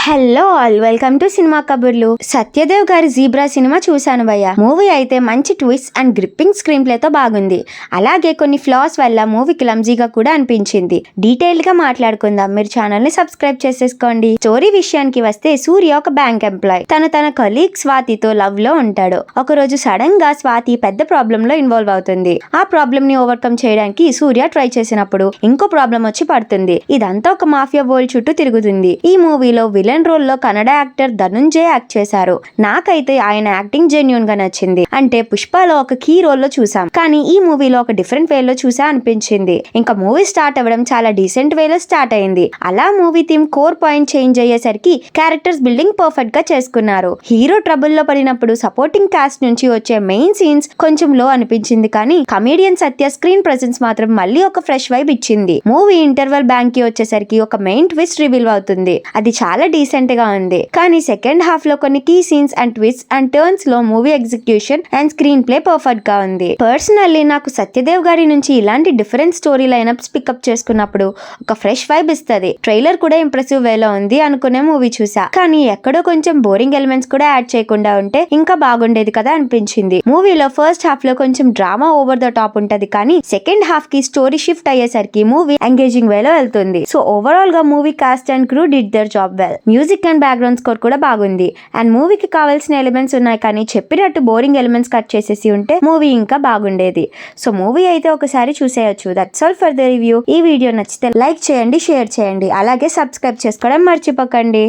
Hello all, welcome to cinema కబుర్లు. సత్యదేవ్ గారి zebra cinema చూశాను భయ్య. మూవీ అయితే మంచి twist and gripping screen play తో బాగుంది. అలాగే కొన్ని ఫ్లాస్ వల్ల మూవీ క్లమ్జీగా కూడా అనిపించింది. డీటెయిల్డ్ గా మాట్లాడుకుందాం. మీరు ఛానల్ ని సబ్స్క్రైబ్ చేసేసుకోండి. స్టోరీ విషయానికి వస్తే, సూర్య ఒక బ్యాంక్ ఎంప్లాయ్. తన కలీగ్ స్వాతితో లవ్ లో ఉంటాడు. ఒక రోజు సడన్ గా స్వాతి పెద్ద ప్రాబ్లం లో ఇన్వాల్వ్ అవుతుంది. ఆ ప్రాబ్లం ని ఓవర్కమ్ చేయడానికి సూర్య ట్రై చేసినప్పుడు ఇంకో ప్రాబ్లం వచ్చి పడుతుంది. ఇదంతా ఒక మాఫియా వరల్డ్ చుట్టూ తిరుగుతుంది. ఈ మూవీలో విలన్ రోల్ లో కన్నడ యాక్టర్ ధనుంజయ్ యాక్ట్ చేశారు. నాకైతే ఆయన యాక్టింగ్ జెన్యూన్ గా నచ్చింది. అంటే పుష్పలో ఒక కీ రోల్ లో చూసాం, కానీ ఈ మూవీలో ఒక డిఫరెంట్ వే లో చూసా అనిపించింది. ఇంకా మూవీ స్టార్ట్ అవ్వడం చాలా డీసెంట్ వే లో స్టార్ట్ అయింది. అలా movie theme core point change అయ్యేసరికి క్యారెక్టర్స్ బిల్డింగ్ పర్ఫెక్ట్ గా చేసుకున్నారు. హీరో ట్రబుల్ లో పడినప్పుడు సపోర్టింగ్ కాస్ట్ నుంచి వచ్చే మెయిన్ సీన్స్ కొంచెం లో అనిపించింది, కానీ కమేడియన్ సత్య స్క్రీన్ ప్రెజెన్స్ మాత్రం మళ్ళీ ఒక ఫ్రెష్ వైబ్ ఇచ్చింది. మూవీ ఇంటర్వెల్ బ్యాంక్ కి వచ్చేసరికి ఒక మెయిన్ ట్విస్ట్ రివీల్ అవుతుంది. అది చాలా డీసెంట్ గా ఉంది, కానీ సెకండ్ హాఫ్ లో కొన్ని key scenes and twist and turns లో movie execution and screenplay perfect గా ఉంది. పర్సనల్లీ నాకు సత్యదేవ్ గారి నుంచి ఇలాంటి డిఫరెంట్ స్టోరీ లైనప్స్ పికప్ చేసుకున్నప్పుడు ఒక ఫ్రెష్ వైబ్ ఇస్తుంది. ట్రైలర్ కూడా ఇంప్రెసివ్ వేలో ఉంది అనుకునే మూవీ చూసా, కానీ ఎక్కడో కొంచెం బోరింగ్ ఎలిమెంట్స్ కూడా యాడ్ చేయకుండా ఉంటే ఇంకా బాగుండేది కదా అనిపించింది. మూవీలో ఫస్ట్ హాఫ్ లో కొంచెం డ్రామా ఓవర్ ద టాప్ ఉంటది, కానీ సెకండ్ హాఫ్ కి స్టోరీ షిఫ్ట్ అయ్యేసరికి మూవీ ఎంగేజింగ్ వేలో వెళ్తుంది. సో ఓవరాల్ గా movie cost and crew did there job well. Music and background score కూడా బాగుంది. అండ్ మూవీకి కావాల్సిన ఎలిమెంట్స్ ఉన్నాయి, కానీ చెప్పినట్టు బోరింగ్ ఎలిమెంట్స్ కట్ చేసేసి ఉంటే మూవీ ఇంకా బాగుండేది. సో మూవీ అయితే ఒకసారి చూసేయొచ్చు. That's all for the review. ఈ వీడియో నచ్చితే లైక్ చేయండి, షేర్ చేయండి, అలాగే సబ్స్క్రైబ్ చేసుకోవడం మర్చిపోకండి.